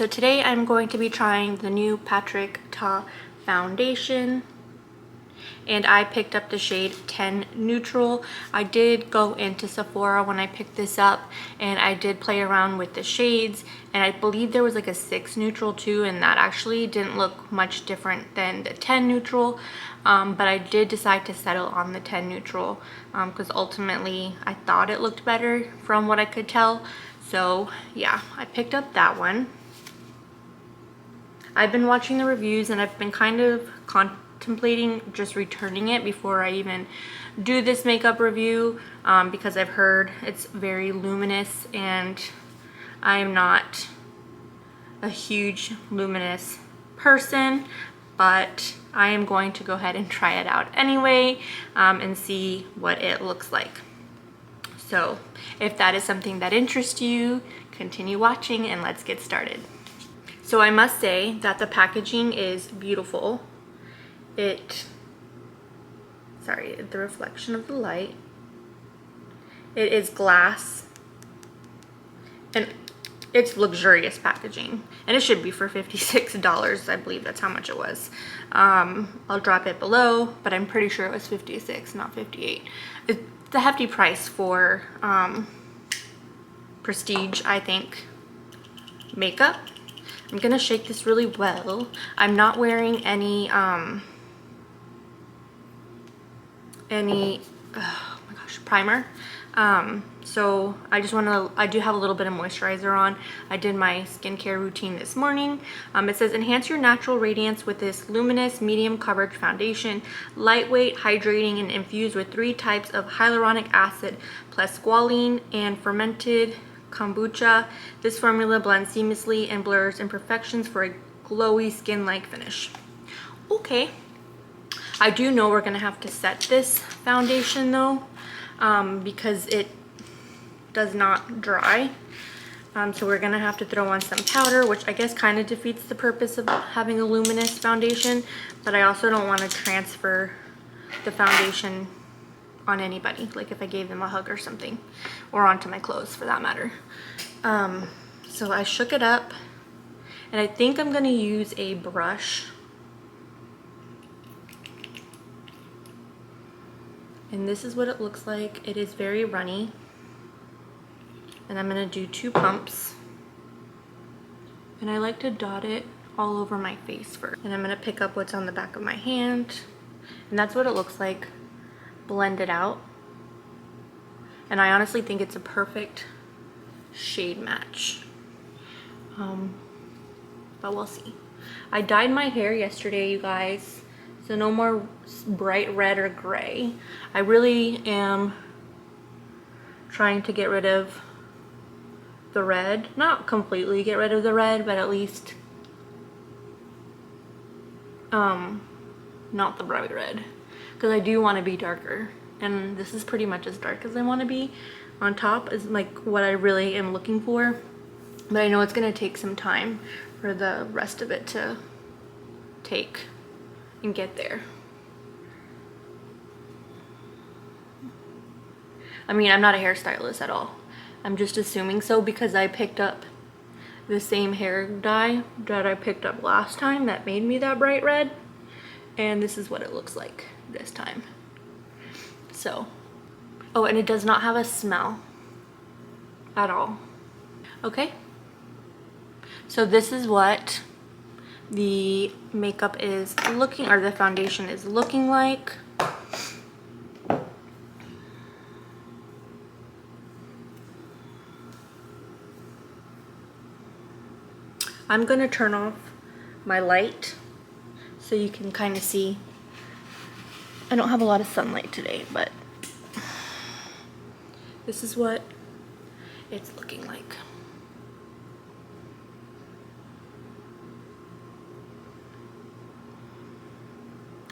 so today I'm going to be trying the new Patrick Ta foundation, and I picked up the shade 10 Neutral. I did go into Sephora when I picked this up, and I did play around with the shades, and I believe there was like a 6 Neutral too, and that actually didn't look much different than the 10 Neutral. But I did decide to settle on the 10 Neutral because ultimately I thought it looked better from what I could tell. So yeah, I picked up that one. I've been watching the reviews and I've been kind of contemplating just returning it before I even do this makeup review because I've heard it's very luminous and I'm not a huge luminous person, but I am going to go ahead and try it out anyway and see what it looks like. So if that is something that interests you, continue watching and let's get started. So I must say that the packaging is beautiful. Sorry, the reflection of the light. It is glass and it's luxurious packaging, and it should be for $56. I believe that's how much it was. I'll drop it below, but I'm pretty sure it was $56, not $58. It's a hefty price for prestige, I think, makeup. I'm gonna shake this really well. I'm not wearing any oh my gosh, primer. So I do have a little bit of moisturizer on. I did my skincare routine this morning. It says enhance your natural radiance with this luminous medium coverage foundation, lightweight, hydrating, and infused with 3 types of hyaluronic acid plus squalene and fermented kombucha. This formula blends seamlessly and blurs imperfections for a glowy skin-like finish. Okay. I do know we're gonna have to set this foundation though, because it does not dry. So we're gonna have to throw on some powder, which I guess kind of defeats the purpose of having a luminous foundation, but I also don't want to transfer the foundation on anybody, like if I gave them a hug or something, or onto my clothes for that matter. So I shook it up, and I think I'm gonna use a brush. And this is what it looks like. It is very runny. And I'm gonna do 2 pumps. And I like to dot it all over my face first. And I'm gonna pick up what's on the back of my hand. And that's what it looks like blended out. And I honestly think it's a perfect shade match. But we'll see. I dyed my hair yesterday, you guys. So no more bright red or gray. I really am trying to get rid of the red. Not completely get rid of the red, but at least not the bright red. Because I do want to be darker. And this is pretty much as dark as I want to be. On top is like what I really am looking for. But I know it's going to take some time for the rest of it to take and get there. I mean, I'm not a hairstylist at all. I'm just assuming so because I picked up the same hair dye that I picked up last time that made me that bright red. And this is what it looks like this time. So, oh, and it does not have a smell at all. Okay. So this is what the makeup is looking, or the foundation is looking like. I'm gonna turn off my light so you can kind of see. I don't have a lot of sunlight today, but this is what it's looking like.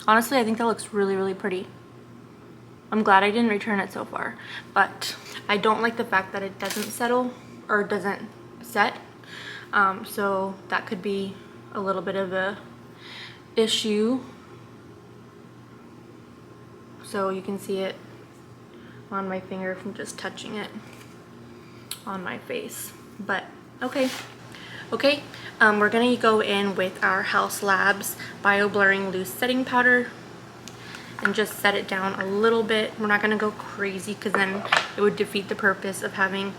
Honestly, I think that looks really, really pretty. I'm glad I didn't return it so far, but I don't like the fact that it doesn't settle or doesn't set. So that could be a little bit of a issue. So you can see it on my finger from just touching it on my face. But okay, Okay, we're gonna go in with our House Labs Bio Blurring Loose Setting Powder and just set it down a little bit. We're not gonna go crazy because then it would defeat the purpose of having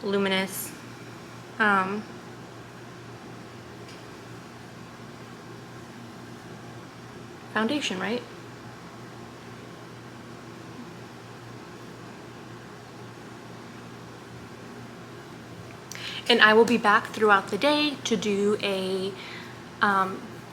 luminous foundation, right? And I will be back throughout the day to do a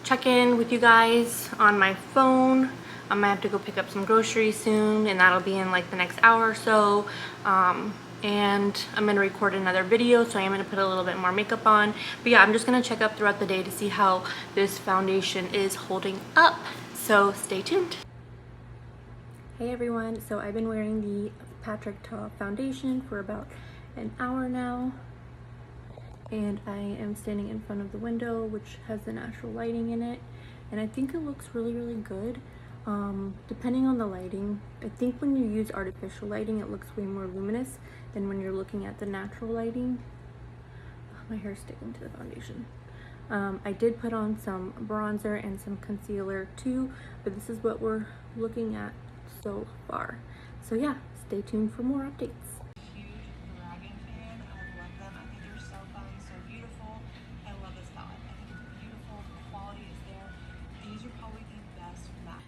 check-in with you guys on my phone. I might have to go pick up some groceries soon, and that'll be in like the next hour or so. And I'm gonna record another video, so I am gonna put a little bit more makeup on. But yeah, I'm just gonna check up throughout the day to see how this foundation is holding up. So stay tuned. Hey everyone, so I've been wearing the Patrick Ta foundation for about an hour now. And I am standing in front of the window, which has the natural lighting in it, and I think it looks really good. Depending on the lighting, I think when you use artificial lighting it looks way more luminous than when you're looking at the natural lighting. Oh, my hair's sticking to the foundation. I did put on some bronzer and some concealer too, but this is what we're looking at so far. So yeah, stay tuned for more updates.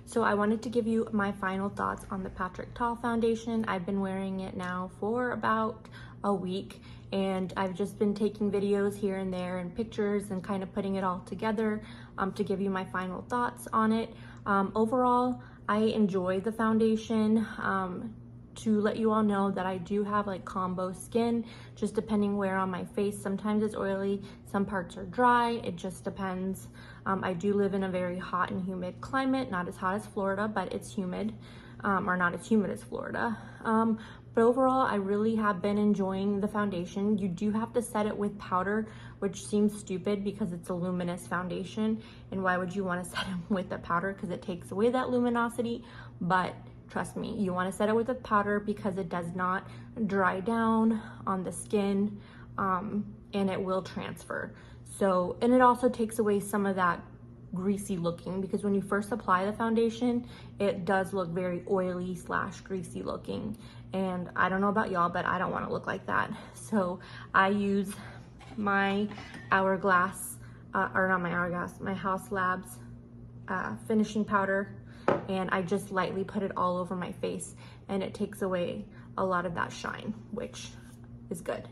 So I wanted to give you my final thoughts on the Patrick Ta foundation. I've been wearing it now for about a week, and I've just been taking videos here and there and pictures and kind of putting it all together to give you my final thoughts on it. Overall, I enjoy the foundation. To let you all know that I do have like combo skin, just depending where on my face. Sometimes it's oily, some parts are dry, it just depends. I do live in a very hot and humid climate, not as hot as Florida, but it's humid, or not as humid as Florida. But overall, I really have been enjoying the foundation. You do have to set it with powder, which seems stupid because it's a luminous foundation. And why would you want to set it with the powder? Because it takes away that luminosity. But trust me, you want to set it with a powder because it does not dry down on the skin, and it will transfer. So, and it also takes away some of that greasy looking, because when you first apply the foundation, it does look very oily / greasy looking. And I don't know about y'all, but I don't want to look like that. So I use my Hourglass, or not my Hourglass, my House Labs finishing powder, and I just lightly put it all over my face, and it takes away a lot of that shine, which is good.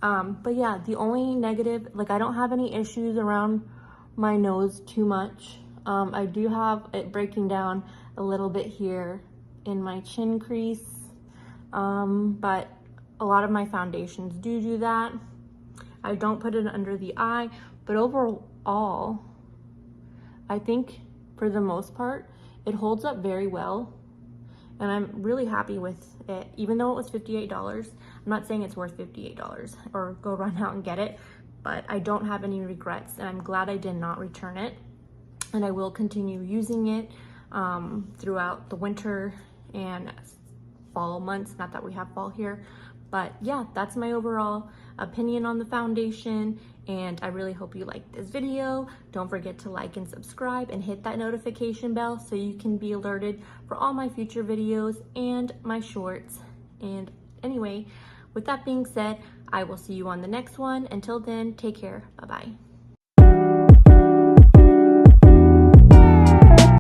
But yeah, the only negative, like I don't have any issues around my nose too much. I do have it breaking down a little bit here in my chin crease, but a lot of my foundations do that. I don't put it under the eye, but overall, I think for the most part, it holds up very well, and I'm really happy with it. Even though it was $58, I'm not saying it's worth $58 or go run out and get it, but I don't have any regrets, and I'm glad I did not return it. And I will continue using it throughout the winter and fall months. Not that we have fall here, but yeah, that's my overall opinion on the foundation, and I really hope you liked this video. Don't forget to like and subscribe and hit that notification bell so you can be alerted for all my future videos and my shorts. And anyway, with that being said, I will see you on the next one. Until then, take care. Bye-bye.